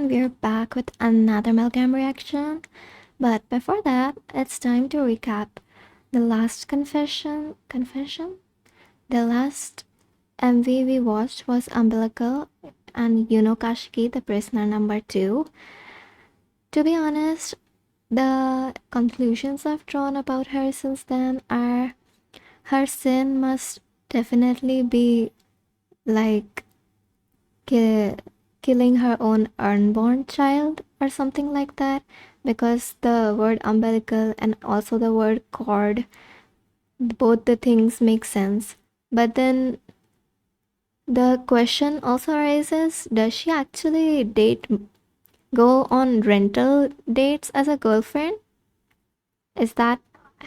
everyone, we're back with another Milgram reaction. But before that, it's time to recap the last confession? The last MV we watched was Umbilical and YUNO Kashiki, the prisoner number 2. To be honest, the conclusions I've drawn about her since then are her sin must definitely be like killing her own unborn child or something like that, because the word umbilical and also the word cord, both the things make sense. But then the question also arises, does she actually go on rental dates as a girlfriend? Is that,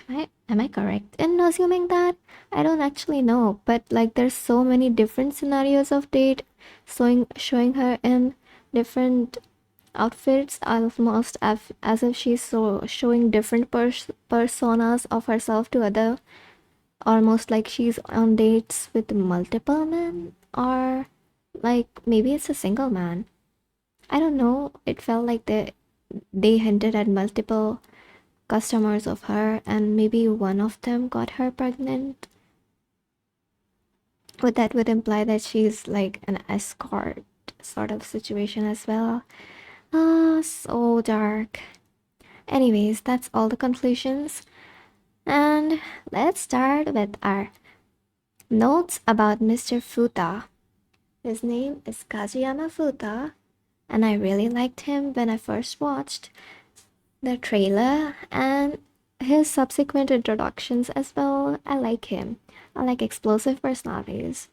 am I correct in assuming that? I don't actually know, but like there's so many different scenarios of date showing her in different outfits, almost as if she's showing different personas of herself to other, almost like she's on dates with multiple men, or like maybe it's a single man. I don't know, it felt like they hinted at multiple customers of her and maybe one of them got her pregnant. But that would imply that she's like an escort sort of situation as well. Ah, so dark. Anyways, that's all the conclusions. And let's start with our notes about Mr. Futa. His name is Kajiyama Futa, and I really liked him when I first watched the trailer and his subsequent introductions as well. I like him. I like explosive personalities.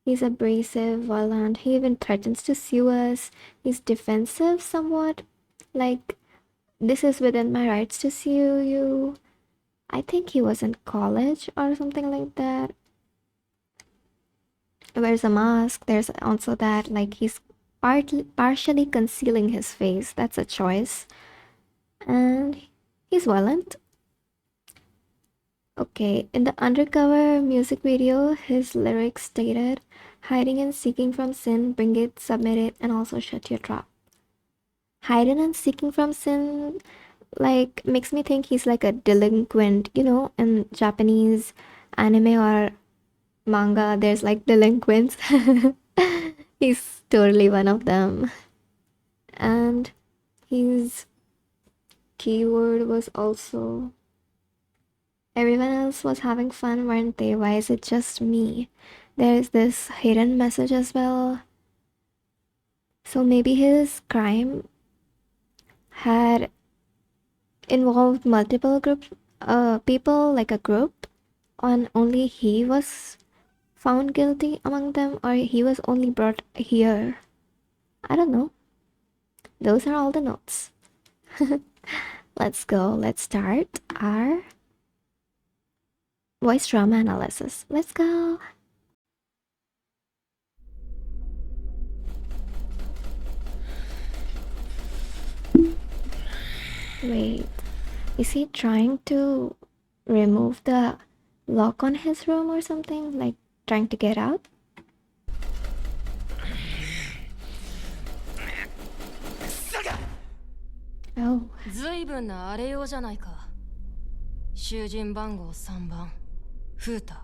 He's abrasive, violent, he even threatens to sue us. He's defensive somewhat, like, this is within my rights to sue you. I think he was in college or something like that. Wears a mask. There's also that, like, he's partially concealing his face. That's a choice. And he's violent. Okay, in the undercover music video, his lyrics stated, hiding and seeking from sin, bring it, submit it, and also shut your trap. Hiding and seeking from sin, like, makes me think he's like a delinquent, you know, in Japanese anime or manga, there's like delinquents. He's totally one of them. And his keyword was also, everyone else was having fun, weren't they? Why is it just me? There's this hidden message as well. So maybe his crime had involved multiple people, like a group, and only he was found guilty among them, or he was only brought here. I don't know. Those are all the notes. Let's go. Let's start our voice drama analysis. Let's go. Wait, is he trying to remove the lock on his room or something? Like trying to get out? Oh. 随分な荒れようじゃないか。囚人番号3番、フータ。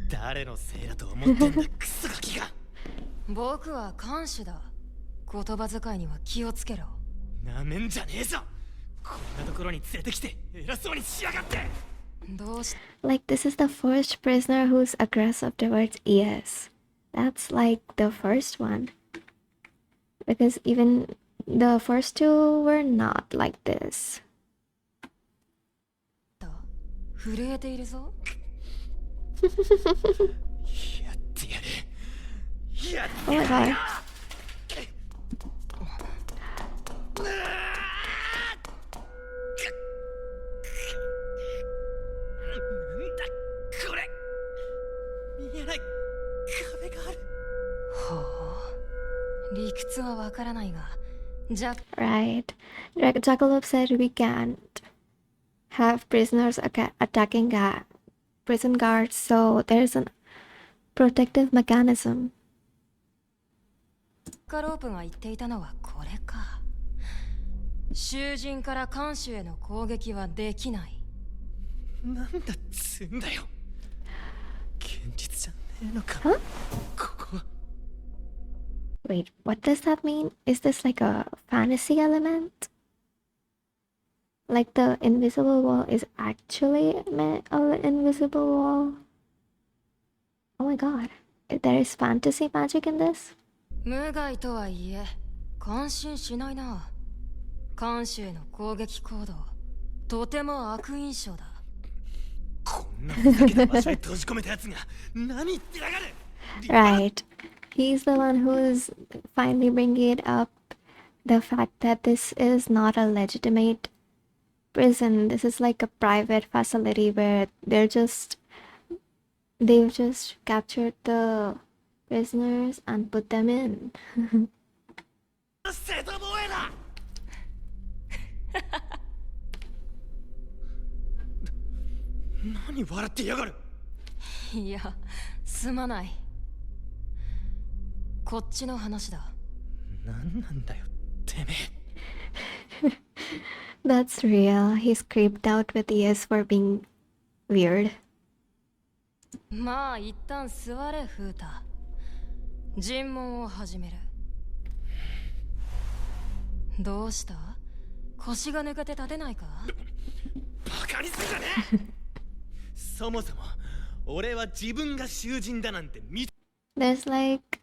誰のせいだと思ってんだ、クソガキが。僕は看守だ。言葉遣いには気をつけろ。なめんじゃねえぞ。こんなところに連れてきて偉そうにしやがって。どうし Like, this is the first prisoner who's aggressive towards ES. That's like the first one. Because even the first two were not like this. 震えているぞ。やってやる。やってやる。 Oh my god. なんだこれ。見えない壁がある。ほう。理屈はわからないが、Right. Jackalope said we can't have prisoners attacking prison guards, so there's a protective mechanism. カロープが言っていたのはこれか。囚人から看守への攻撃はできない。なんだっつんだよ。現実じゃねえのか。Huh? ここは。 Wait, what does that mean? Is this like a fantasy element? Like the invisible wall is actually an invisible wall? Oh my god, there is fantasy magic in this? 無害とはいえ感心しないな。看守への攻撃行動、とても悪印象だ。こんなふざけた場所へ閉じ込めたやつが何言ってやがる。 Right. He's the one who's finally bringing it up. The fact that this is not a legitimate prison. This is like a private facility where they've just captured the prisoners and put them in. 瀬戸防衛だ。何笑ってやがる。いや、すまない。こっちの話だ。何なんだよ、てめえ。That's real. He's creeped out with ES for being weird. まあ一旦座れ、フータ。尋問を始める。どうした？腰が抜けて立てないか？バカにするじゃねえ。そもそも俺は自分が囚人だなんてThere's like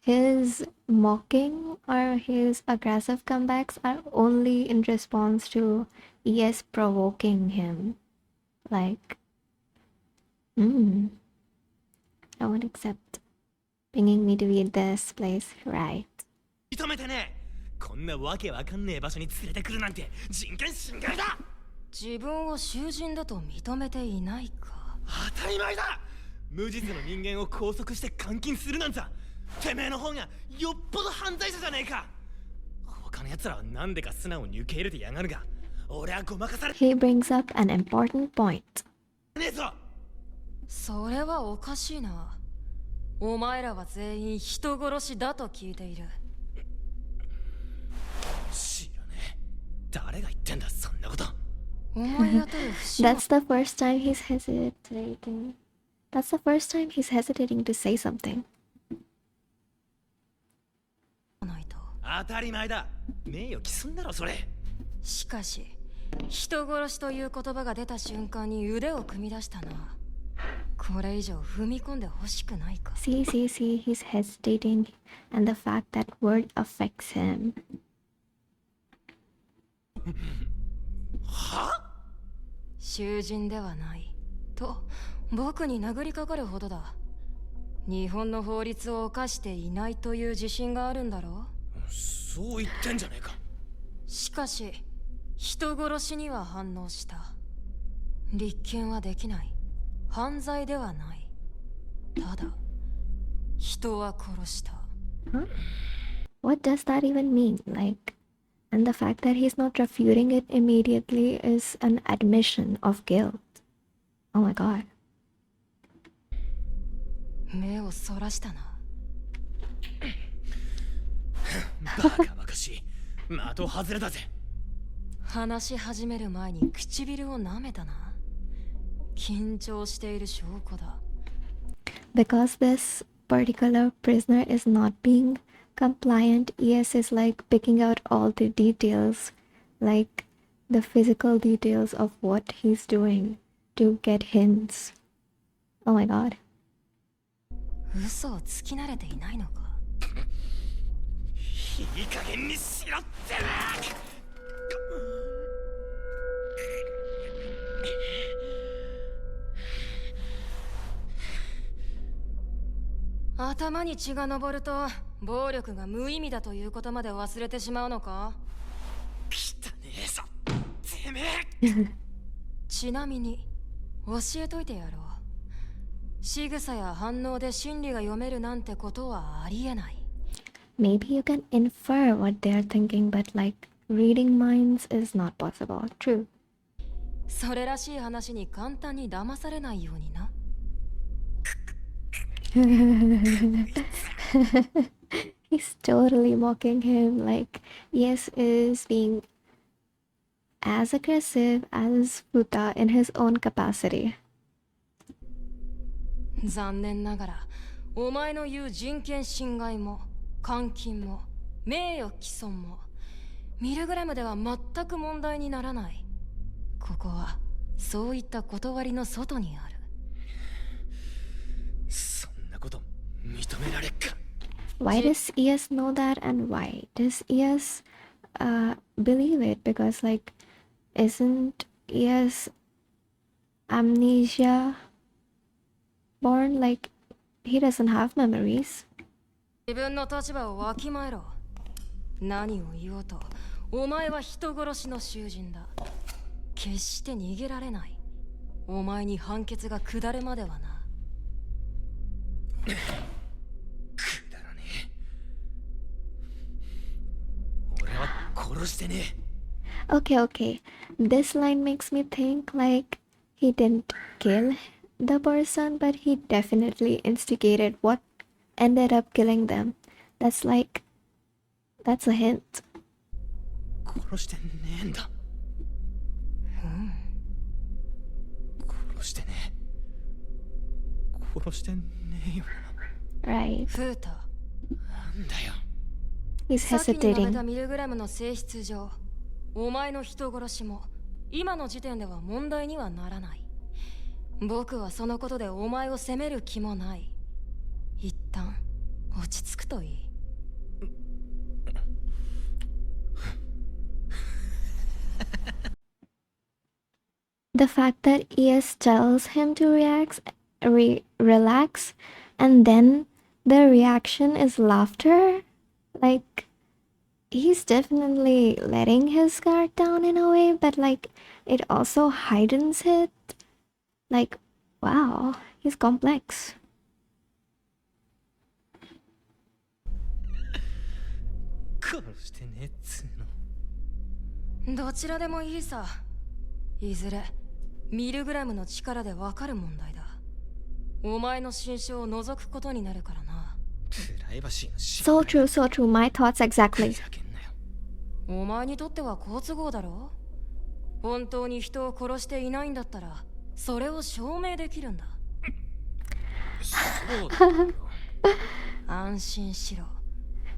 his mocking or his aggressive comebacks are only in response to ES provoking him. Like, I won't accept bringing me to this place, right? 認めてねえ。こんなわけわかんねえ場所に連れてくるなんて人権侵害だ。自分を囚人だと認めていないか。当たり前だ。無実の人間を拘束して監禁するなんざ、てめえの方がよっぽど犯罪者じゃねえか。他の奴らはなんでか素直に受け入れてやがるが、俺はごまかされ He brings up an important point. ねえぞ。それはおかしいな。お前らは全員人殺しだと聞いている。知らねえ。誰が言ってんだそんなこと。思い当たる節も That's the first time he's hesitating. That's the first time he's hesitating to say something. ないと。当たり前だ。名誉毀損だろそれ。しかし、人殺しという言葉が出た瞬間に腕を組み出したな。これ以上踏み込んでほしくないか。See, he's hesitating, and the fact that word affects him. は？囚人ではないと僕に殴りかかるほどだ。日本の法律を犯していないという自信があるんだろう。そう言ってんじゃねえか。しかし人殺しには反応した。立件はできない。犯罪ではない。ただ人は殺した。 Huh? What does that even mean? Like, and the fact that he's not refuting it immediately is an admission of guilt. Oh my god. 目をそらしたな。バカバカしい。的外れだぜ。話し始める前に唇を舐めたな。緊張している証拠だ。Because this particular prisoner is not being compliant, ES is like picking out all the details, like the physical details of what he's doing to get hints. Oh my god. 嘘をつき慣れていないのか。いい加減にしろってな。頭に血が上ると暴力が無意味だということまで忘れてしまうのか。汚ねえぞてめえ。ちなみに教えといてやろう。仕草や反応で心理が読めるなんてことはありえない。 Maybe you can infer what they're thinking, but like reading minds is not possible. True. それらしい話に簡単に騙されないようにな。He's totally mocking him. Like, yes, is being as aggressive as Futa in his own capacity. 残念ながらお前の言う人権侵害も監禁も名誉毀損もミルグラムでは全く問題にならない。ここはそういった断りの外にある。そんなこと認められっか。 Why does ES know that, and why does ES believe it? Because, like, isn't ES amnesia born? Like, he doesn't have memories. 自分の立場をわきまえろ。何を言おうとお前は人殺しの囚人だ。決して逃げられない。お前に判決が下るまではな。くだらねえ。俺は殺してねえ。 Okay, okay. This line makes me think like he didn't kill the person, but he definitely instigated what ended up killing them. That's a hint. 殺してねえんだ。殺してねえ。殺してねえよ。 Right. フータ。なんだよ。 He's 先に述べた hesitating. ミルグラムの性質上、お前の人殺しも今の時点では問題にはならない。僕はそのことでお前を責める気もない。一旦落ち着くといい。The fact that ES tells him to relax, and then the reaction is laughter. Like, he's definitely letting his guard down in a way, but like it also heightens it. Like, wow, he's complex. 殺してねえっつうの。どちらでもいいさ。いずれミルグラムの力でわかる問題だ。お前の心象を覗くことになるからな。プライバシーの心 So 配 true, so true. My thoughts ふ exactly. ざけんなよ。お前にとっては好都合だろう。本当に人を殺していないんだったらそれを証明できるんだ。そうだよ。安心しろ。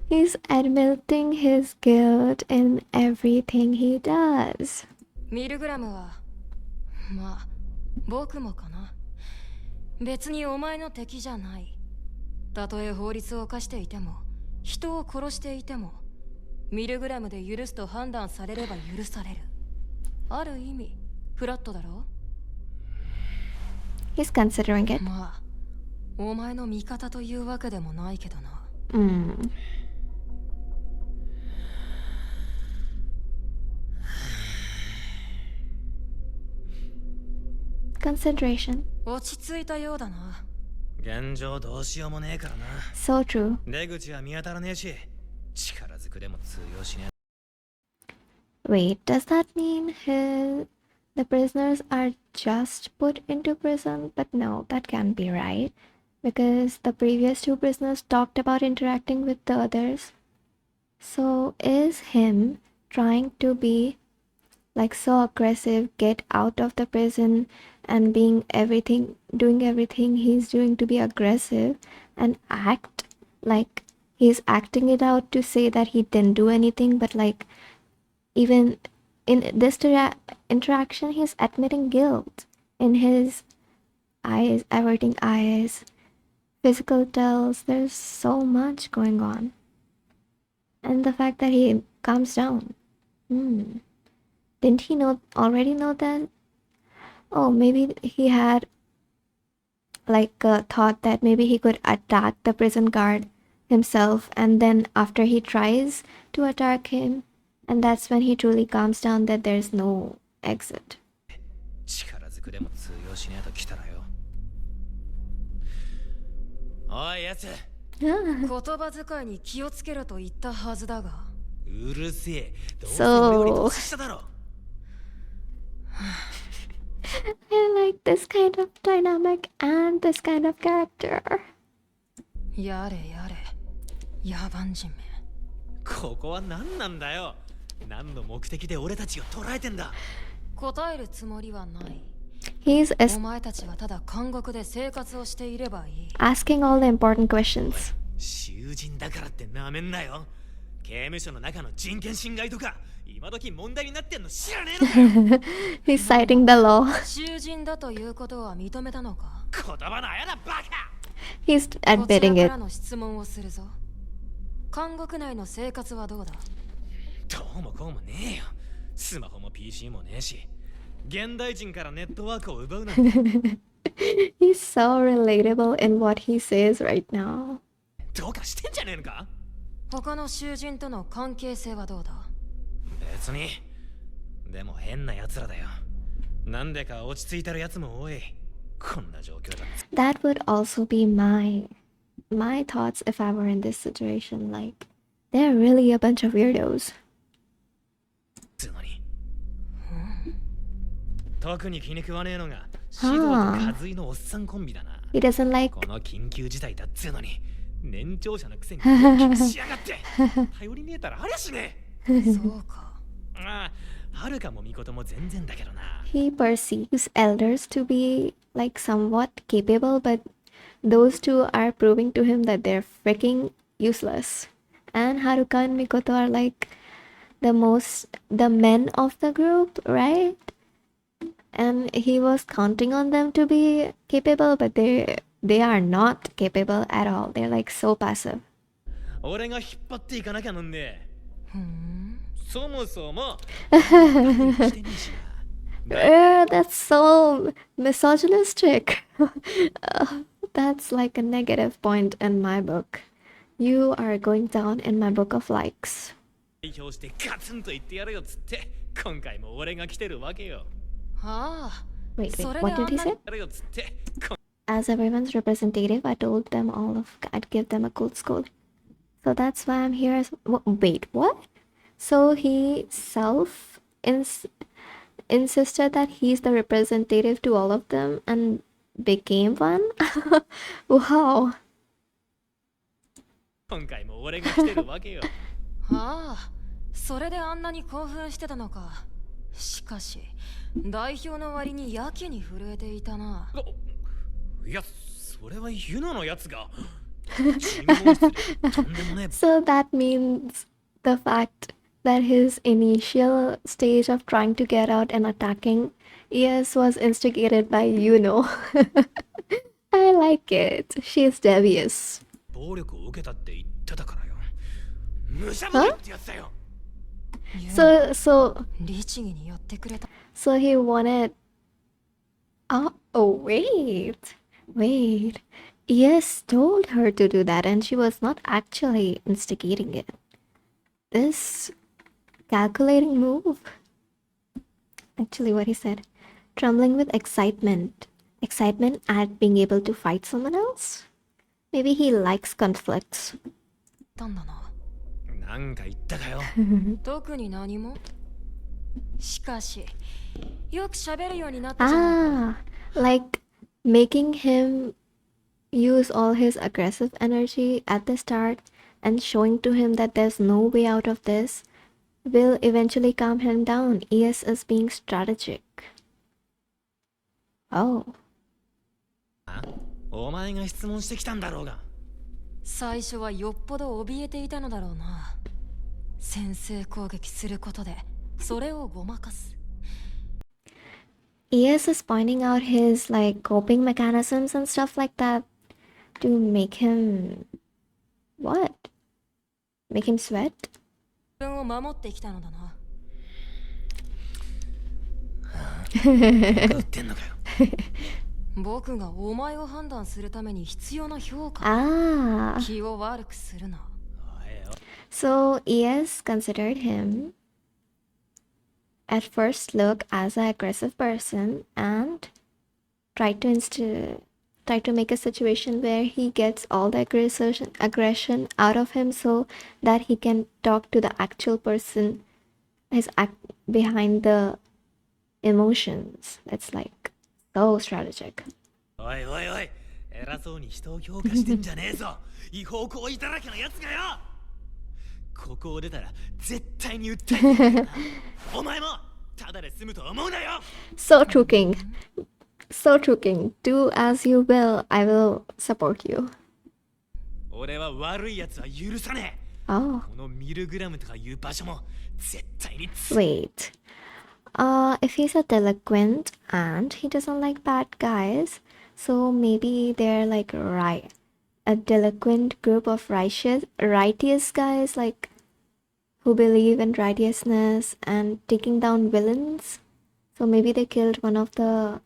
He's admitting his guilt in everything he does. ミルグラムはまあ僕もかな。別にお前の敵じゃない。たとえ法律を犯していても人を殺していてもミルグラムで許すと判断されれば許される。ある意味フラットだろ。 He's considering it. まあお前の味方というわけでもないけどな。 Consideration. 落ち着いたようだな。現状どうしようもねえからな。 So true. 出口は見当たらねえし、力ずくでも通用しねえ。 Wait, does that mean the prisoners are just put into prison? But no, that can't be right. Because the previous two prisoners talked about interacting with the others. So is him trying to be like so aggressive, get out of the prison and doing everything he's doing to be aggressive and act like he's acting it out to say that he didn't do anything, but like even in this interaction he's admitting guilt in his eyes, averting eyes, physical tells. There's so much going on, and the fact that he calms down. Didn't he already know that? Oh, maybe he had like a thought that maybe he could attack the prison guard himself, and then after he tries to attack him, and that's when he truly calms down that there's no exit. 力ずくでも通用しねえと来たらよ。おいやつ、言葉遣いに気をつけろと言ったはずだが。うるせえ。どうせ俺より年下だろ。 I like this kind of dynamic and this kind of character. やれやれ。野蛮人め。ここは何なんだよ。何の目的で俺たちを捕らえてんだ。答えるつもりはない。 He's お前たちはただ監獄で生活をしていればいい。 asking all the important questions. 囚人だからってなめんなよ。刑務所の中の人権侵害とか今時問題になってんの知らねえのかよ。He's citing the law. 囚人だということは認めたのか。言葉のあやだバカ。 He's こちら admitting か it. らの質問をするぞ。監獄内の生活はどうだ。どうもこうもねえよ。スマホも PC もねえし、現代人からネットワークを奪うなんて。 He's so relatable in what he says right now. どうかしてんじゃねえのか。他の囚人との関係性はどうだ。別に。でも変な奴らだよ。なんでか落ち着いてる奴も多い。こんな状況だ。 That would also be my thoughts if I were in this situation. Like, they're really a bunch of weirdos. つのに。特に気に食わねえのがシドとカズイのおっさんコンビだな。 He doesn't like この緊急事態だっつうのに年長者のくせに大きくしやがって。頼りねえたらありゃしねえ。そうか。ああ、はるかもみことも全然だけどな。 he perceives elders to be like somewhat capable, but those two are proving to him that they're freaking useless. And Haruka and Mikoto are like the men of the group, right? And he was counting on them to be capable, but they are not capable at all. They're like so passive. 俺が引っ張っていかなきゃなんねえ。ふん。そもそもしてねえしな。That's so misogynistic. That's like a negative point in my book. You are going down in my book of likes. 代表してガツンと言ってやるよっつって今回も俺が来てるわけよ。はあ。 Wait, それで what あ did ん he な say? やるよっつって。As everyone's representative, I told them all I'd give them a cool school. So that's why I'm here. Wait, what? So he insisted that he's the representative to all of them and became one? Wow. 今回も俺が来てるわけよ。はあ。それであんなに興奮してたのか。しかし代表の割にやけに震えていたな。いや、それはユノのやつが。尋問室でとんでもねえ。 So that means the fact that his initial stage of trying to get out and attacking ES was instigated by YUNO. I like it. She's devious. 暴力を受けたって言ってたからよ。無茶ぶりってやつだよ。So 律儀にやってくれた。 he wanted. Oh, wait. ES told her to do that, and she was not actually instigating it. This calculating move. Actually, what he said, trembling with excitement at being able to fight someone else. Maybe he likes conflicts. たんだな。なんか言ったかよ。特に何も。しかし、よく喋るようになったじゃないか。 Like making him use all his aggressive energy at the start and showing to him that there's no way out of this will eventually calm him down. ES is being strategic. Oh. お前が質問してきたんだろうが。最初はよっぽど怯えていたのだろうな。先制攻撃することでそれをごまかす。 ES is pointing out his like coping mechanisms and stuff like that to make him what? Make him sweat? 自分を守ってきたのだな。言ってんのかよ。僕がお前を判断するために必要な評価。 Ah. 気を悪くするな。 So ES considered him at first look as an aggressive person and tried to make a situation where he gets all the aggression out of him so that he can talk to the actual person behind the emotions. That's like so strategic. おいおいおい、偉そうに人を評価してんじゃねえぞ。違法行為だらけのやつがよ。ここを出たら絶対に訴えてやるからお前もただで済むと思うなよ。 So true, King. So true, King. Do as you will. I will support you. 俺は悪いやつは許さねえ。 Oh, このミルグラムとかいう場所も絶対に wait. If he's a delinquent and he doesn't like bad guys, so maybe they're like a delinquent group of righteous guys, like who believe in righteousness and taking down villains. So maybe they killed one of the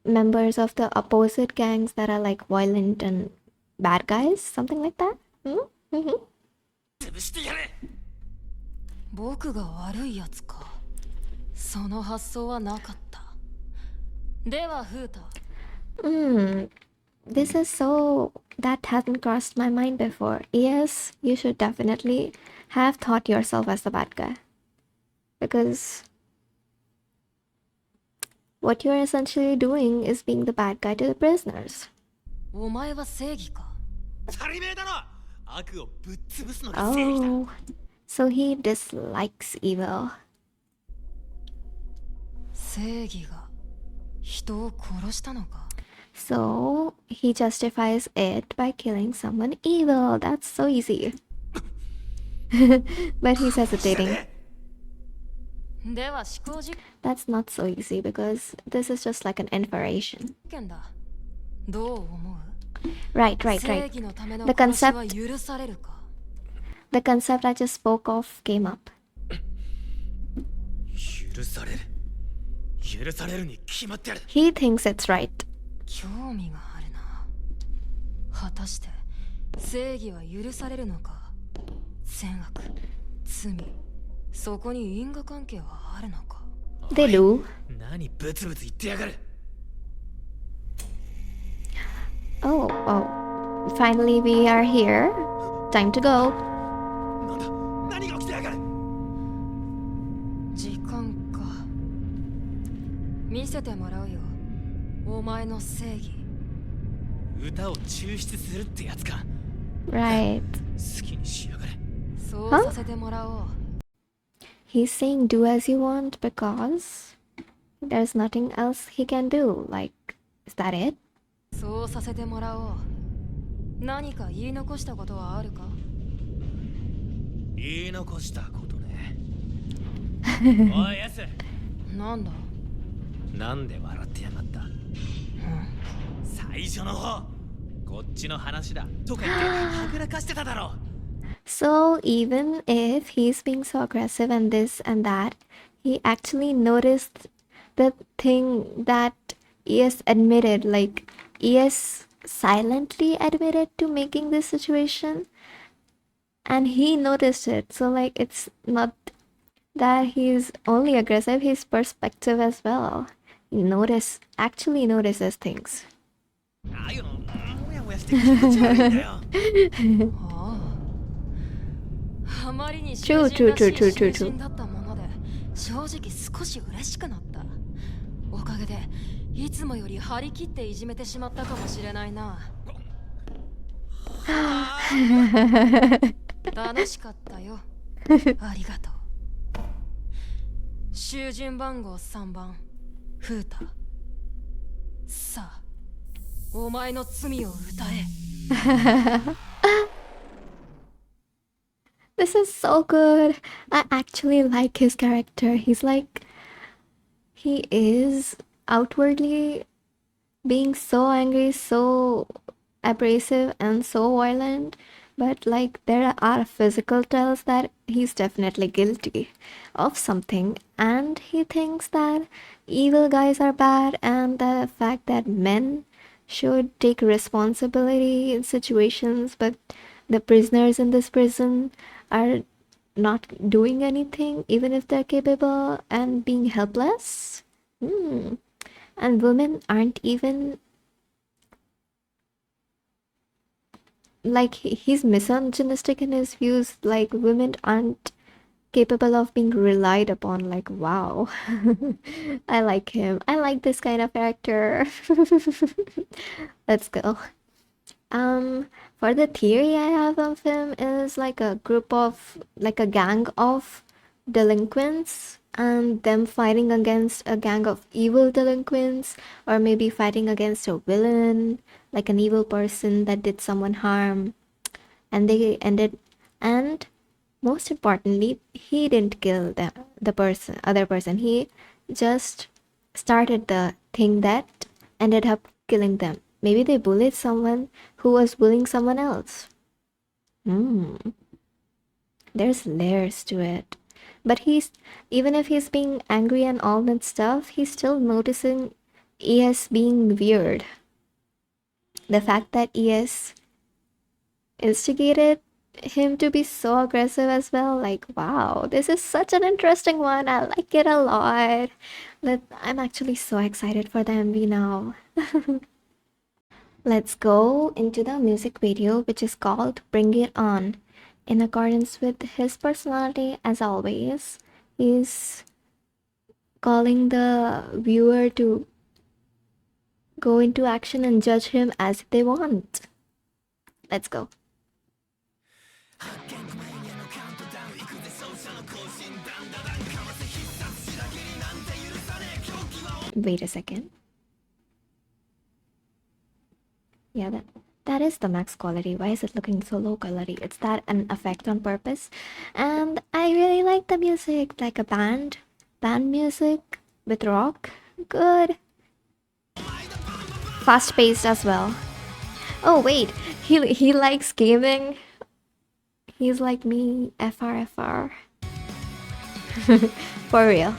members of the opposite gangs that are like violent and bad guys, something like that. Mm-hmm. 潰してやれ。僕が悪いやつか。その発想はなかった。ではフータ。This is so that hasn't crossed my mind before. Yes, you should definitely have thought yourself as the bad guy. Because what you're essentially doing is being the bad guy to the prisoners. お前は正義か。当たり前だろ。悪をぶっ潰すのが正義だ。 Oh, so he dislikes evil. 正義が人を殺したのか。 So he justifies it by killing someone evil. That's so easy. But he's hesitating. では思考実 That's not so easy because this is just like an inspiration. 験だ。どう思う？ Right. 正義のための The 殺し concept は許されるか。 The concept I just spoke of came up. 許される。許されるに決まってる。 He thinks it's right. 興味があるな。果たして正義は許されるのか。善悪、罪、そこに因果関係はあるのか。 They do. 何ブツブツ言ってやがる。 Oh. Finally, we are here. Time to go. なんだ、何が起きてやがる。時間か。見せてもらうよ。お前の正義。歌を抽出するってやつか。 Right. 好きにしやがれ。そうさせてもらおう。 He's saying do as you want because there's nothing else he can do. Like, is that it? そうさせてもらおう。何か言い残したことはあるか？言い残したことね。おいやつ。なんだ？なんで笑ってやがった。最初の方、こっちの話だとか言ってはぐらかしてただろ。 So even if he's being so aggressive and this and that, he actually noticed the thing that ES admitted, like ES silently admitted to making this situation, and he noticed it. So like it's not that he's only aggressive, he's perspective as well. He actually notices things. ああいうのもやもやして気持ち悪いんだよ。あまりに囚人らしい囚人だったもので正直少し嬉しくなった。おかげでいつもより張り切っていじめてしまったかもしれないな。楽しかったよ。ありがとう。囚人番号3番フータ。さあお前の罪を歌え。This is so good. I actually like his character. He is outwardly being so angry, so abrasive and so violent, but like there are physical tells that he's definitely guilty of something, and he thinks that evil guys are bad and the fact that men should take responsibility in situations, but the prisoners in this prison are not doing anything even if they're capable and being helpless. And women aren't even like he's misogynistic in his views, like women aren't capable of being relied upon. Like, wow. I like him. I like this kind of character. Let's go. For the theory I have of him is like a gang of delinquents and them fighting against a gang of evil delinquents, or maybe fighting against a villain, like an evil person that did someone harm, and they ended, and most importantly, he didn't kill the other person. He just started the thing that ended up killing them. Maybe they bullied someone who was bullying someone else. There's layers to it. But even if he's being angry and all that stuff, he's still noticing ES being weird. The fact that ES instigated him to be so aggressive as well, like, wow, this is such an interesting one. I like it a lot. I'm actually so excited for the MV now. Let's go into the music video, which is called Bring It On. In accordance with his personality, as always, he's calling the viewer to go into action and judge him as they want. Let's go. Wait a second. Yeah, that is the max quality. Why is it looking so low quality? It's that an effect on purpose. And I really like the music, like a band music with rock. Good. Fast paced as well. Oh wait, he likes gaming. He's like me, FR. For real.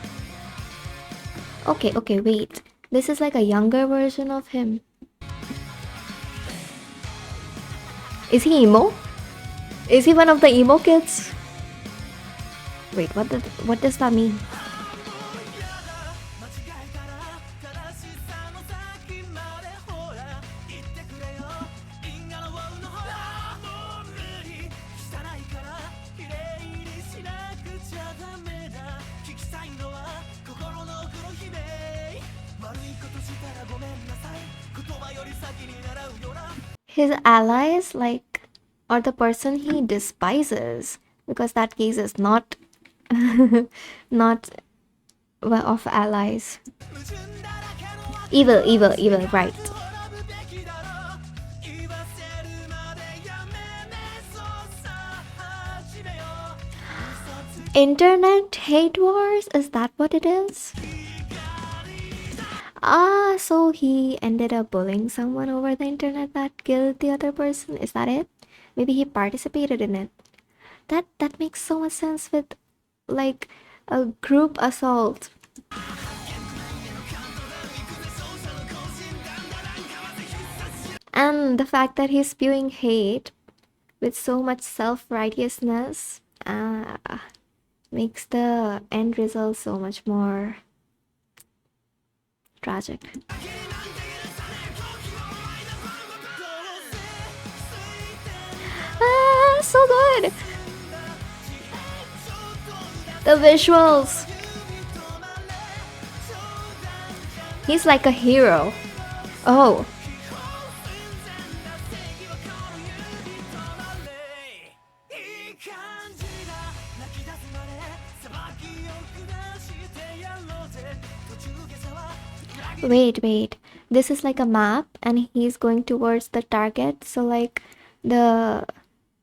Okay, wait. This is like a younger version of him. Is he emo? Is he one of the emo kids? Wait, what does that mean? His allies, like, or the person he despises, because that case is not not of allies. Evil, right. Internet hate wars, is that what it is? So he ended up bullying someone over the internet that killed the other person. Is that it? Maybe he participated in it. That makes so much sense with, like, a group assault. And the fact that he's spewing hate with so much self-righteousness makes the end result so much more tragic. So good! The visuals! He's like a hero. Oh. Wait. This is like a map and he's going towards the target. So like the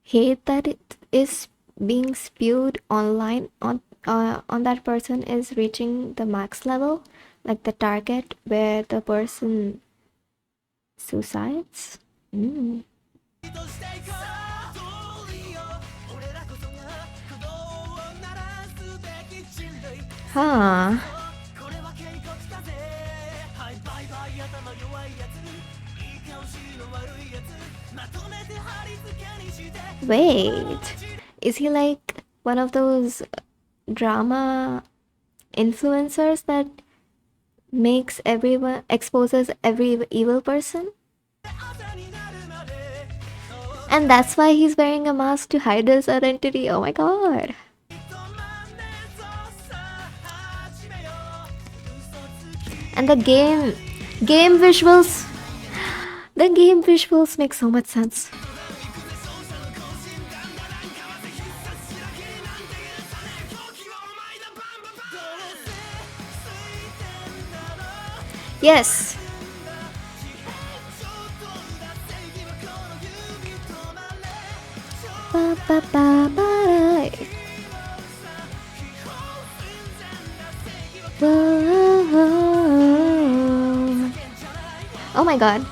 hate that it is being spewed online on that person is reaching the max level, like the target where the person suicides. Huh. Wait, is he like one of those drama influencers that exposes every evil person? And that's why he's wearing a mask to hide his identity. Oh my god. And the game visuals, make so much sense. Yes. Ba, ba, ba, ba. Whoa. Oh my god.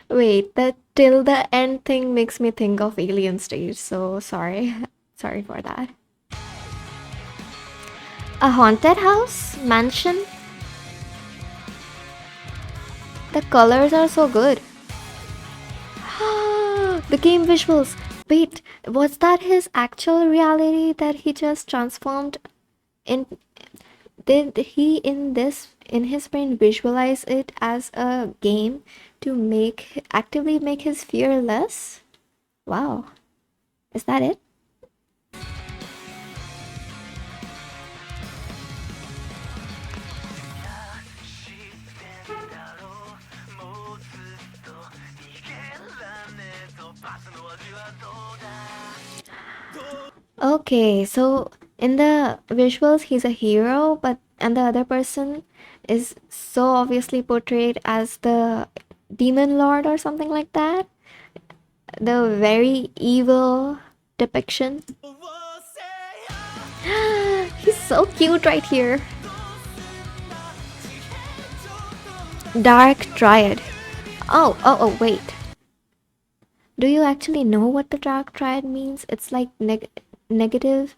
Wait, the till the end thing makes me think of Alien Stage, so sorry. Sorry for that. A haunted house? Mansion? The colors are so good. The game visuals. Wait, was that his actual reality that he just transformed in? Did he in his brain visualize it as a game to actively make his fear less? Wow. Is that it? Okay, so in the visuals he's a hero, and the other person is so obviously portrayed as the demon lord or something like that. The very evil depiction. He's so cute right here. Dark Triad. Oh, wait. Do you actually know what the Dark Triad means? It's like negative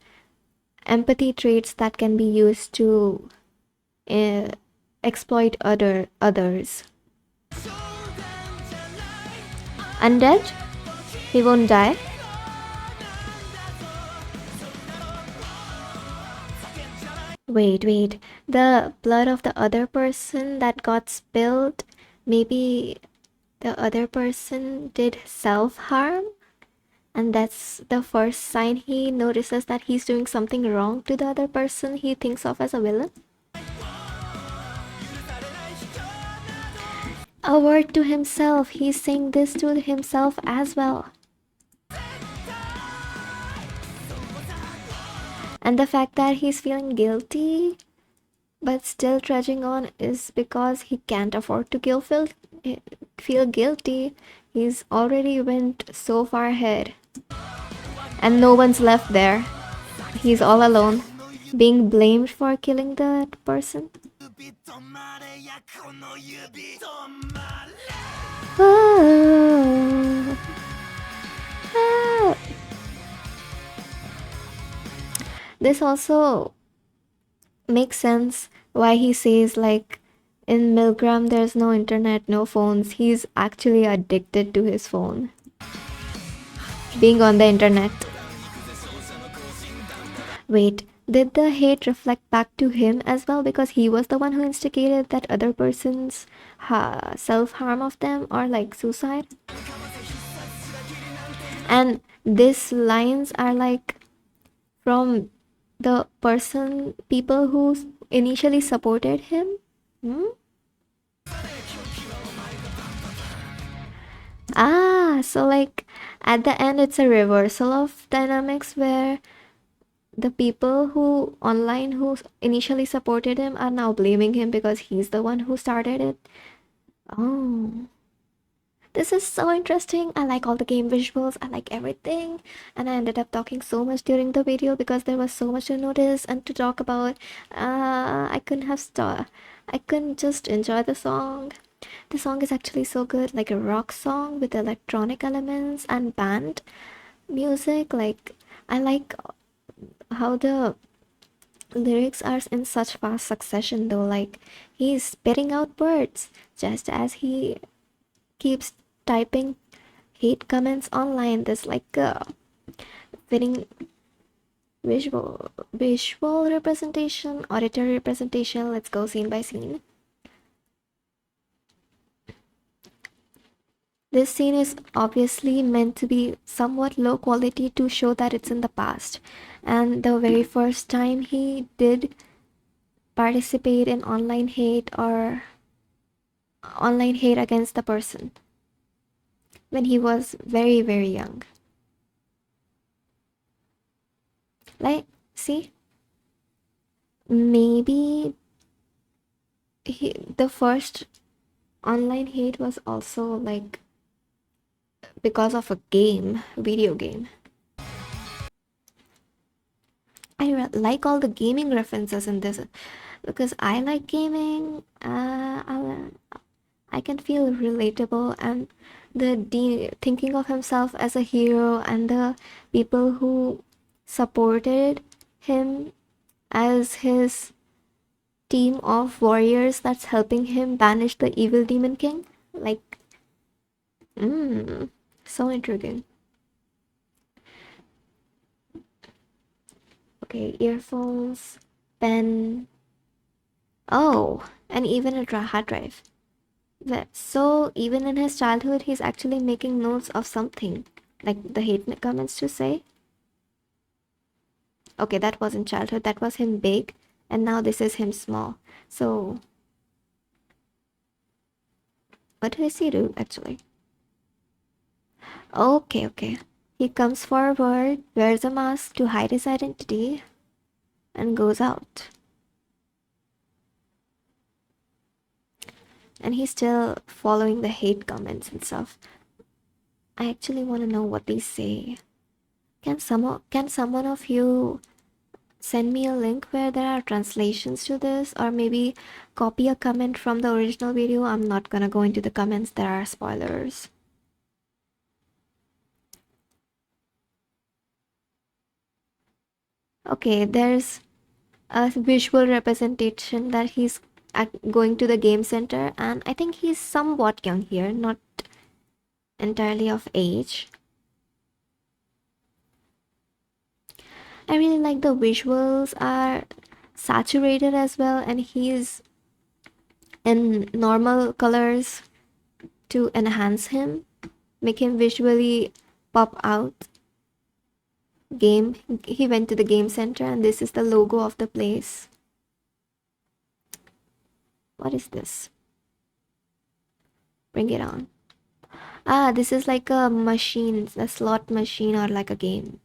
empathy traits that can be used to exploit others. Undead? He won't die? Wait. The blood of the other person that got spilled, maybe the other person did self-harm? And that's the first sign he notices that he's doing something wrong to the other person he thinks of as a villain? A word to himself. He's saying this to himself as well. And the fact that he's feeling guilty but still trudging on is because he can't afford to feel guilty. He's already went so far ahead. And no one's left there. He's all alone, being blamed for killing that person. Oh. Oh. This also makes sense why he says, like, in Milgram there's no internet, no phones. He's actually addicted to his phone, being on the internet. Wait, did the hate reflect back to him as well because he was the one who instigated that other person's self-harm of them, or like suicide? And these lines are like from the people who initially supported him? So like at the end it's a reversal of dynamics where the people who initially supported him are now blaming him because he's the one who started it. Oh, this is so interesting. I like all the game visuals, I like everything, and I ended up talking so much during the video because there was so much to notice and to talk about. I couldn't just enjoy the song. The song is actually so good, like a rock song with electronic elements and band music. Like, I like how the lyrics are in such fast succession though. Like, he's spitting out words just as he keeps typing hate comments online. There's like a fitting visual representation, auditory representation. Let's go scene by scene. This scene is obviously meant to be somewhat low quality to show that it's in the past. And the very first time he did participate in online hate against the person, when he was very, very young. Like, see? Maybe the first online hate was also like because of a video game. I like all the gaming references in this because I like gaming. I can feel relatable, and thinking of himself as a hero and the people who supported him as his team of warriors that's helping him banish the evil demon king. Like, so intriguing. Okay, earphones, pen. Oh, and even a hard drive. So even in his childhood, he's actually making notes of something, like the hate comments to say. Okay, that wasn't childhood, that was him big, and now this is him small. So what do I see do actually? Okay. He comes forward, wears a mask to hide his identity, and goes out. And he's still following the hate comments and stuff. I actually want to know what they say. Can someone of you send me a link where there are translations to this, or maybe copy a comment from the original video? I'm not gonna go into the comments, there are spoilers. Okay, there's a visual representation that he's going to the game center, and I think he's somewhat young here, not entirely of age. I really like the visuals are saturated as well, and he's in normal colors to enhance him, make him visually pop out. He went to the game center, and this is the logo of the place. What is this? Bring it on. This is like a machine, a slot machine, or like a game.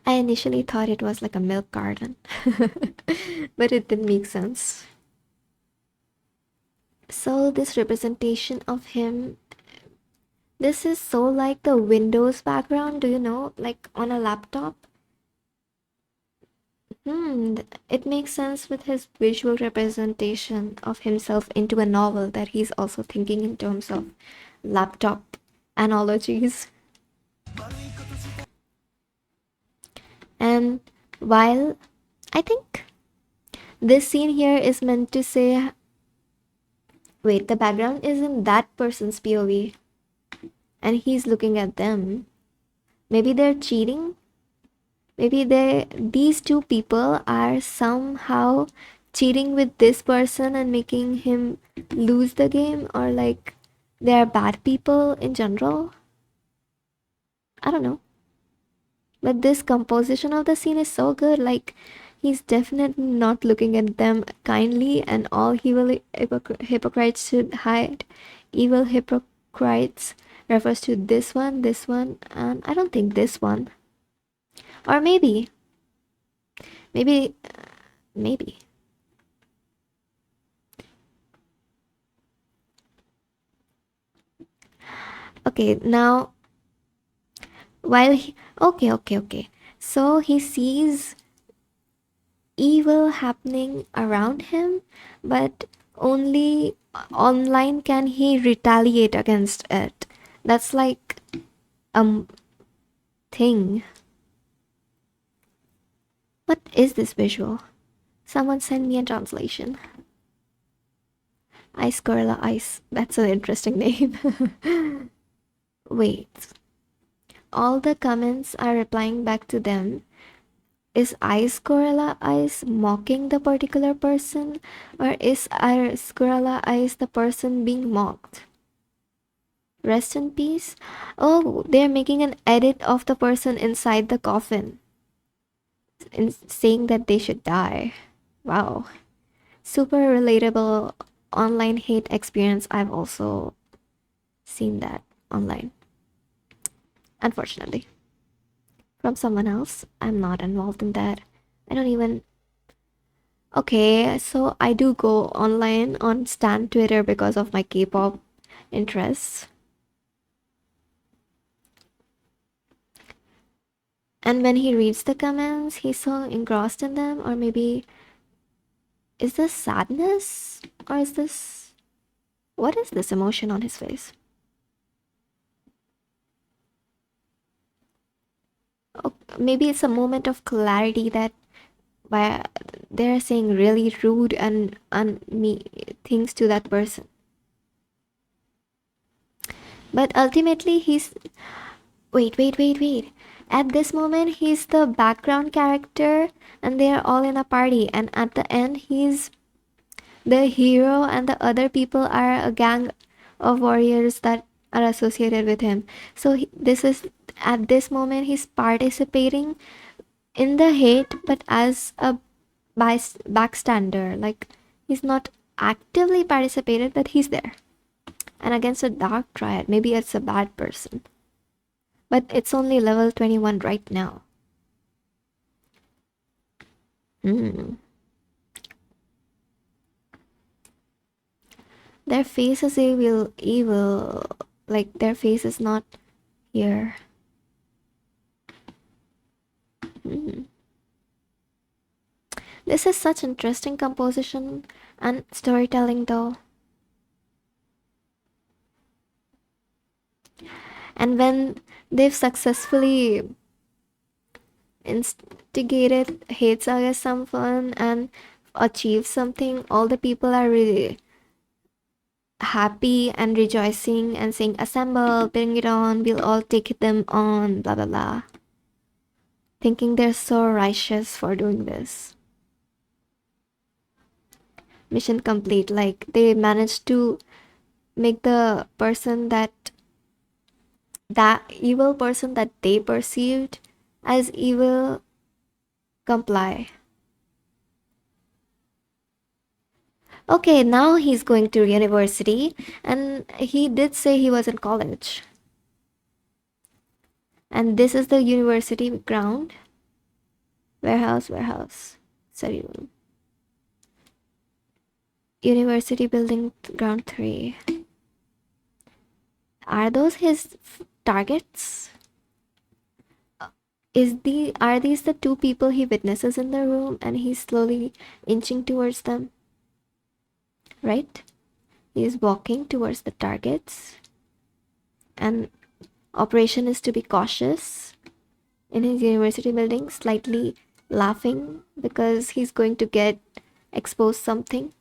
I initially thought it was like a milk carton, but it didn't make sense. So this representation of him, this is so like the Windows background, do you know, like on a laptop. It makes sense with his visual representation of himself into a novel that he's also thinking in terms of laptop analogies. And while I think this scene here is meant to say, wait, the background is in that person's POV and he's looking at them. Maybe they're cheating. Maybe these two people are somehow cheating with this person and making him lose the game, or like they're bad people in general. I don't know. But this composition of the scene is so good. Like, he's definitely not looking at them kindly, and all evil hypocrites should hide. Evil hypocrites refers to this one, and I don't think this one. Or maybe. Okay, now while he, okay. So he sees evil happening around him, but only online can he retaliate against it. That's like thing. What is this visual? Someone send me a translation. Ice Gorilla Ice. That's an interesting name. Wait. All the comments are replying back to them. is Ice Gorilla Ice mocking the particular person, or is Ice Gorilla Ice the person being mocked? Rest in peace. Oh, they're making an edit of the person inside the coffin and saying that they should die. Wow. Super relatable online hate experience. I've also seen that online, unfortunately, from someone else. I'm not involved in that. I don't even. Okay, so I do go online on Stan Twitter because of my K-pop interests. And when he reads the comments, he's so engrossed in them, or maybe is this sadness, or is this, what is this emotion on his face? Oh, maybe it's a moment of clarity that by they're saying really rude and me things to that person. But ultimately he's wait. At this moment he's the background character and they are all in a party, and at the end he's the hero and the other people are a gang of warriors that are associated with him. So this is, at this moment he's participating in the hate but as a backstander. Like, he's not actively participated but he's there, and against a dark triad. Maybe it's a bad person, but it's only level 21 right now. Their face is evil, like their face is not here. This is such interesting composition and storytelling though. And when they've successfully instigated hates against someone and achieved something, all the people are really happy and rejoicing and saying, assemble, bring it on, we'll all take them on, blah blah blah, thinking they're so righteous for doing this. Mission complete. Like, they managed to make the person that evil person that they perceived as evil comply. Okay, now he's going to university, and he did say he was in college. And this is the university ground. Warehouse, study room. University building ground 3. Are those his targets? Are these the two people he witnesses in the room and he's slowly inching towards them? Right? He's walking towards the targets, and operation is to be cautious in his university building, slightly laughing because he's going to get exposed something.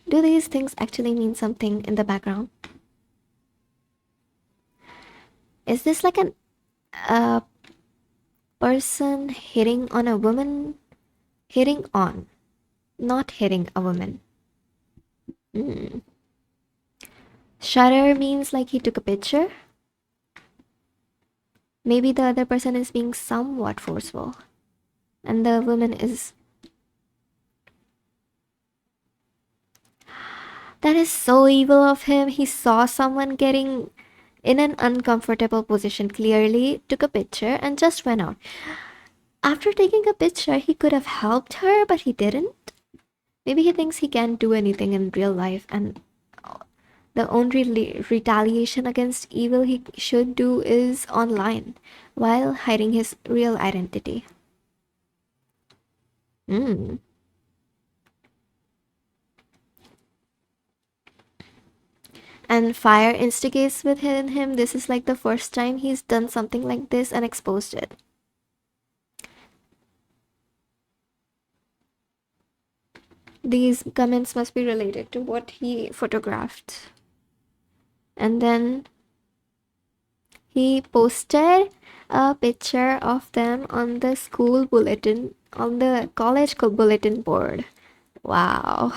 Do these things actually mean something in the background? Is this like a person hitting on a woman? Hitting on, not hitting a woman. Shutter means like he took a picture. Maybe the other person is being somewhat forceful, and the woman is... That is so evil of him. He saw someone getting in an uncomfortable position, clearly took a picture and just went out. After taking a picture, he could have helped her, but he didn't. Maybe he thinks he can't do anything in real life, and the only retaliation against evil he should do is online, while hiding his real identity. And fire instigates within him. This is like the first time he's done something like this and exposed it. These comments must be related to what he photographed. And then he posted a picture of them on the school bulletin, on the college bulletin board. Wow.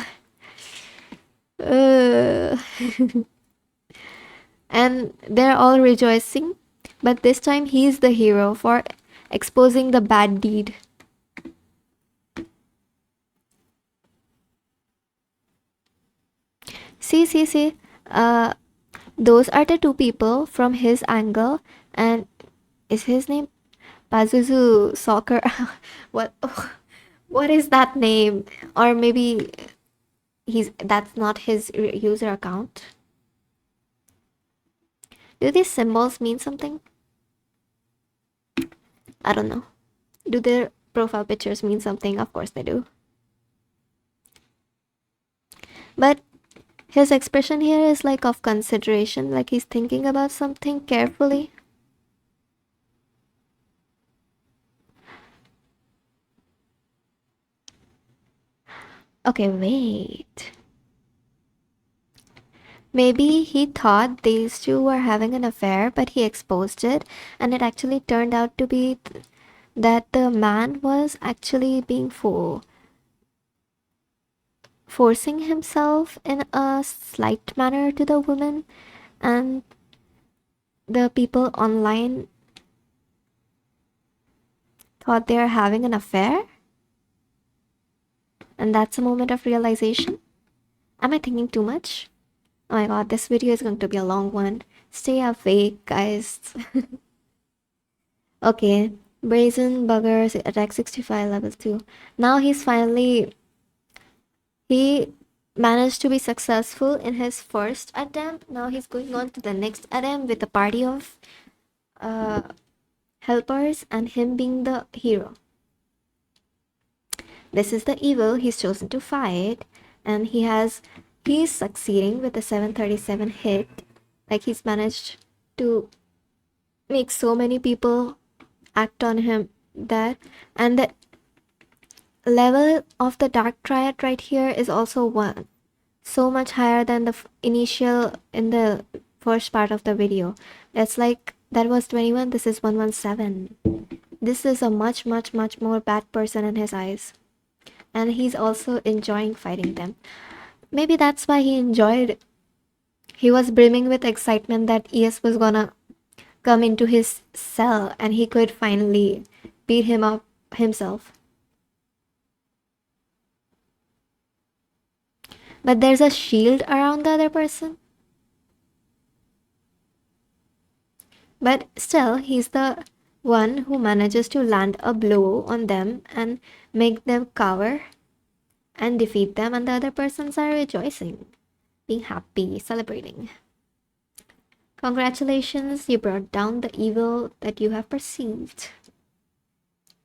Uh, and they're all rejoicing, but this time he's the hero for exposing the bad deed. See. Those are the two people from his angle, and is his name Pazuzu Soccer? what? What is that name? Or maybe that's not his user account. Do these symbols mean something? I don't know. Do their profile pictures mean something? Of course they do. But his expression here is like of consideration, like he's thinking about something carefully. Okay, wait. Maybe he thought these two were having an affair, but he exposed it, and it actually turned out to be that the man was actually being forcing himself in a slight manner to the woman, and the people online thought they were having an affair. And that's a moment of realization. Am I thinking too much? Oh my god, this video is going to be a long one. Stay awake, guys. Okay, Brazen Buggers, attack 65, level 2. Now he managed to be successful in his first attempt. Now he's going on to the next attempt with a party of helpers and him being the hero. This is the evil he's chosen to fight, and he's succeeding with a 737 hit. Like, he's managed to make so many people act on him that, and the level of the dark triad right here is also so much higher than the initial in the first part of the video. That's like, that was 21, this is 117. This is a much more bad person in his eyes, and he's also enjoying fighting them. Maybe that's why he enjoyed. He was brimming with excitement that ES was gonna come into his cell and he could finally beat him up himself. But there's a shield around the other person. But still, he's the one who manages to land a blow on them and make them cower and defeat them, and the other persons are rejoicing, being happy, celebrating. Congratulations, you brought down the evil that you have perceived.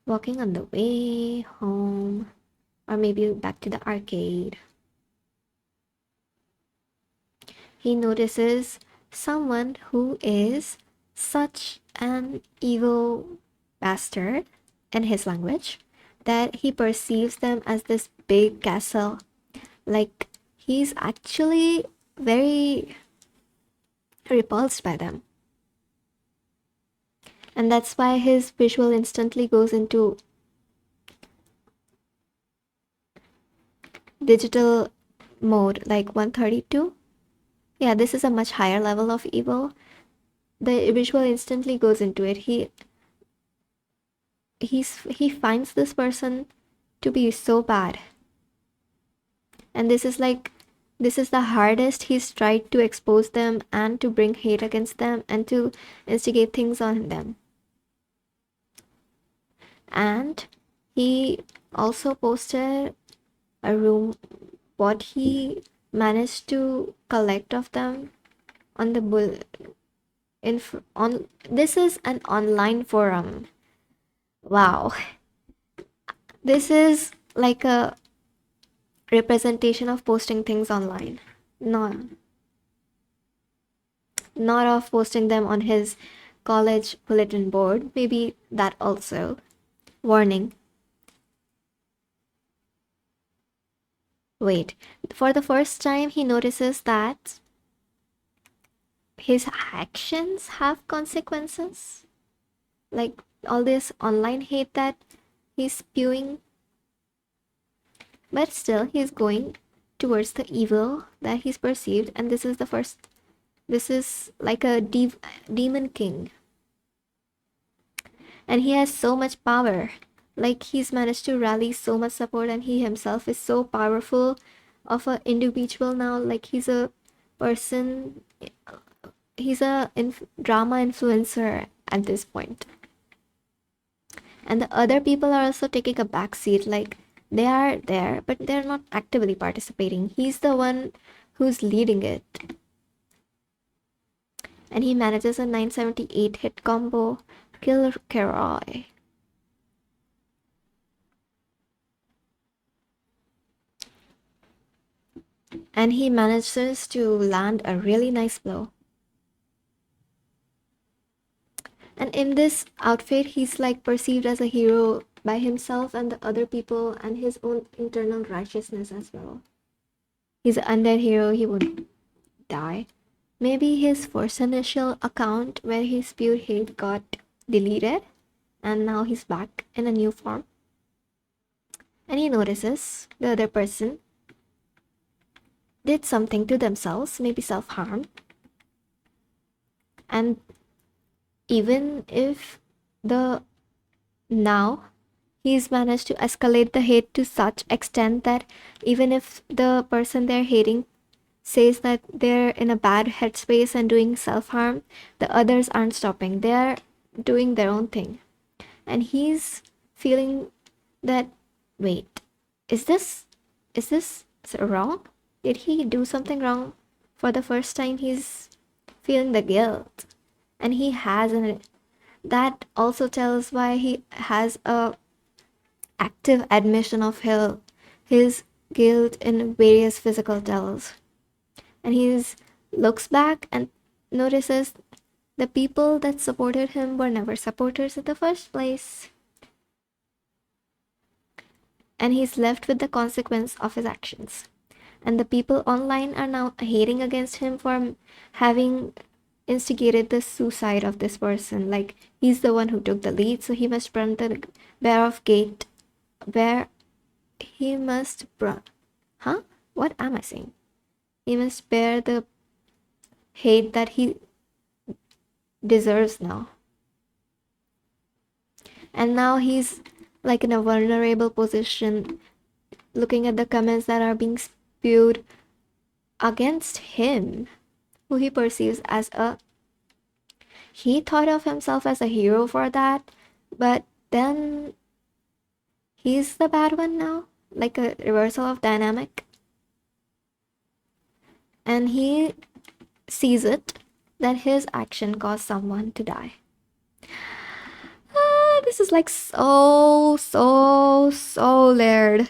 Walking on the way home, or maybe back to the arcade, he notices someone who is such an evil bastard in his language that he perceives them as this big castle. Like, he's actually very repulsed by them. And that's why his visual instantly goes into digital mode, like 132. Yeah, this is a much higher level of evil. The visual instantly goes into it. He finds this person to be so bad, and this is the hardest he's tried to expose them and to bring hate against them and to instigate things on them. And he also posted a room, what he managed to collect of them on the this is an online forum. Wow, this is like a representation of posting things online, not of posting them on his college bulletin board. Maybe that also. Warning. Wait, for the first time he notices that his actions have consequences, like all this online hate that he's spewing, but still he's going towards the evil that he's perceived. And this is like a demon king, and he has so much power. Like, he's managed to rally so much support, and he himself is so powerful of an individual now. Like, he's a person, he's a drama influencer at this point. And the other people are also taking a back seat. Like, they are there, but they're not actively participating. He's the one who's leading it. And he manages a 978 hit combo, Kill Keroy. And he manages to land a really nice blow. And in this outfit, he's like perceived as a hero by himself and the other people, and his own internal righteousness as well. He's an undead hero, he would die. Maybe his first initial account where he spewed hate got deleted, and now he's back in a new form. And he notices the other person did something to themselves, maybe self-harm. And even if now he's managed to escalate the hate to such extent that even if the person they're hating says that they're in a bad headspace and doing self-harm, the others aren't stopping. They're doing their own thing. And he's feeling that, wait, is this wrong? Did he do something wrong? For the first time, he's feeling the guilt. And he has that also tells why he has a active admission of his guilt in various physical tells. And he looks back and notices the people that supported him were never supporters in the first place. And he's left with the consequence of his actions. And the people online are now hating against him for having instigated the suicide of this person. Like, he's the one who took the lead, so he must burn the bear of gate. He must what am I saying? He must bear the hate that he deserves now. And now he's like in a vulnerable position, looking at the comments that are being spewed against him, who he perceives as he thought of himself as a hero for that, but then he's the bad one now, like a reversal of dynamic. And he sees it that his action caused someone to die. This is like so layered.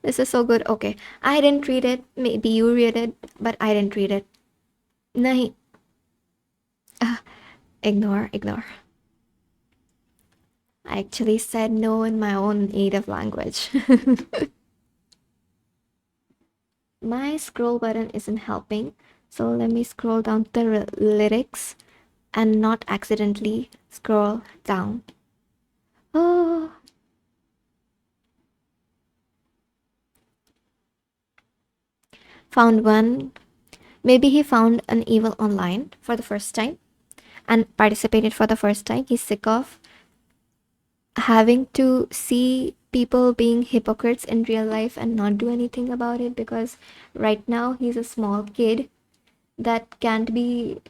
This is so good. Okay, I didn't read it. Maybe you read it, but I didn't read it. Nahi. Ignore. I actually said no in my own native language. My scroll button isn't helping, so let me scroll down the lyrics and not accidentally scroll down. Oh. Found one. Maybe he found an evil online for the first time and participated for the first time. He's sick of having to see people being hypocrites in real life and not do anything about it, because right now he's a small kid that can't be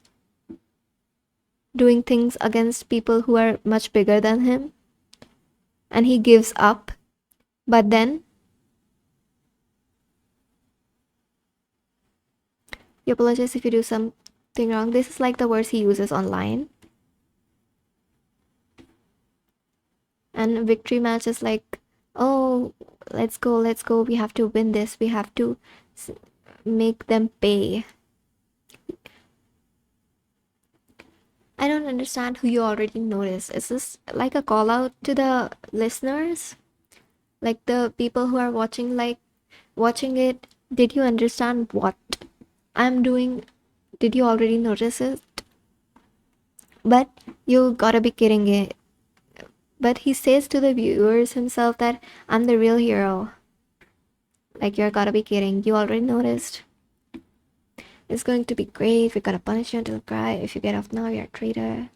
doing things against people who are much bigger than him, and he gives up. But then you apologize if you do something wrong. This is like the words he uses online. And victory match is like, oh, let's go, we have to win this, we have to make them pay. I don't understand who you already noticed. Is this like a call out to the listeners? Like the people who are watching it, did you understand what I'm doing Did you already notice it? But you gotta be kidding it. But he says to the viewers himself that I'm the real hero. Like, you're gotta be kidding. You already noticed. It's going to be great. We're gonna punish you until you cry. If you get off now, you're a traitor.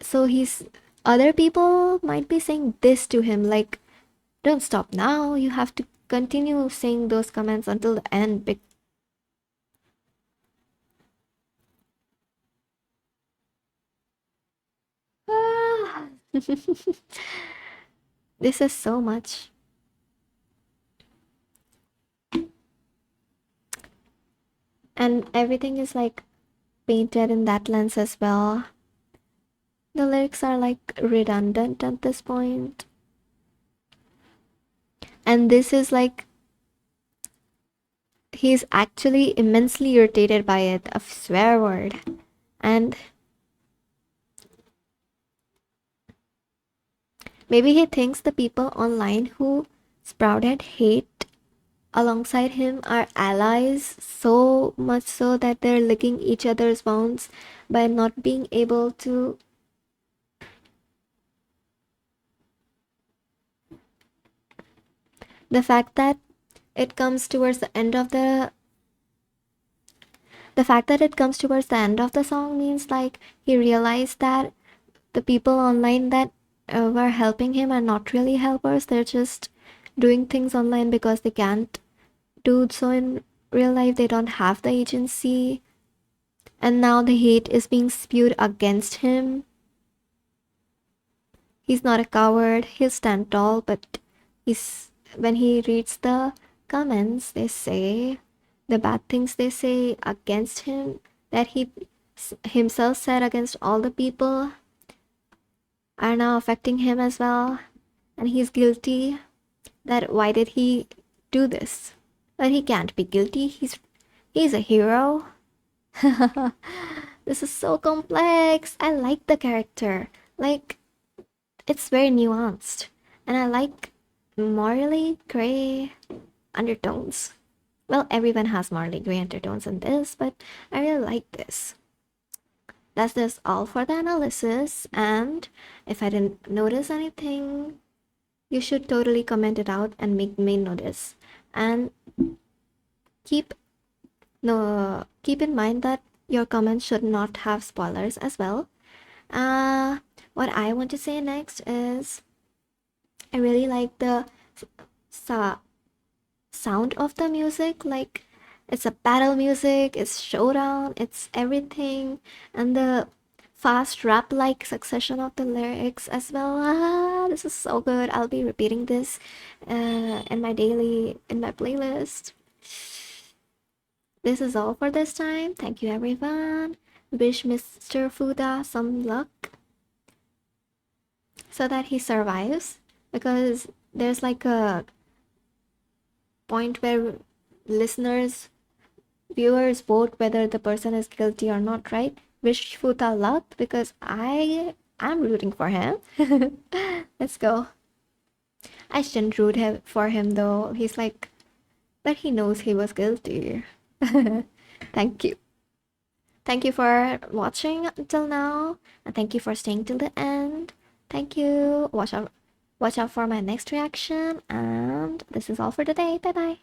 So other people might be saying this to him, like, don't stop now. You have to continue saying those comments until the end. This is so much. And everything is like painted in that lens as well. The lyrics are like redundant at this point. And this is like, he's actually immensely irritated by it, a swear word. And maybe he thinks the people online who sprouted hate alongside him are allies, so much so that they're licking each other's wounds by not being able to the fact that it comes towards the end of the song means like he realized that the people online that were helping him are not really helpers. They're just doing things online because they can't do so in real life. They don't have the agency, and now the hate is being spewed against him. He's not a coward. He'll stand tall, but when he reads the comments, they say the bad things they say against him that he himself said against all the people are now affecting him as well, and he's guilty. That why did he do this? But he can't be guilty. He's a hero. This is so complex. I like the character. Like, it's very nuanced, and I like morally gray undertones. Well, everyone has morally gray undertones in this, but I really like this. That's just all for the analysis, and if I didn't notice anything, you should totally comment it out and make me notice. And keep in mind that your comments should not have spoilers as well. What I want to say next is I really like the sound of the music. Like, it's a battle music, it's showdown, it's everything, and the fast rap like succession of the lyrics as well. This is so good. I'll be repeating this in my playlist. This is all for this time. Thank you, everyone. Wish Mr. Futa some luck so that he survives, because there's like a point where viewers vote whether the person is guilty or not, right? Wish Futa luck, because I'm rooting for him. Let's go. I shouldn't root for him though. He's like, but he knows he was guilty. Thank you. Thank you for watching until now, and thank you for staying till the end. Thank you. Watch out for my next reaction, and this is all for today. Bye bye.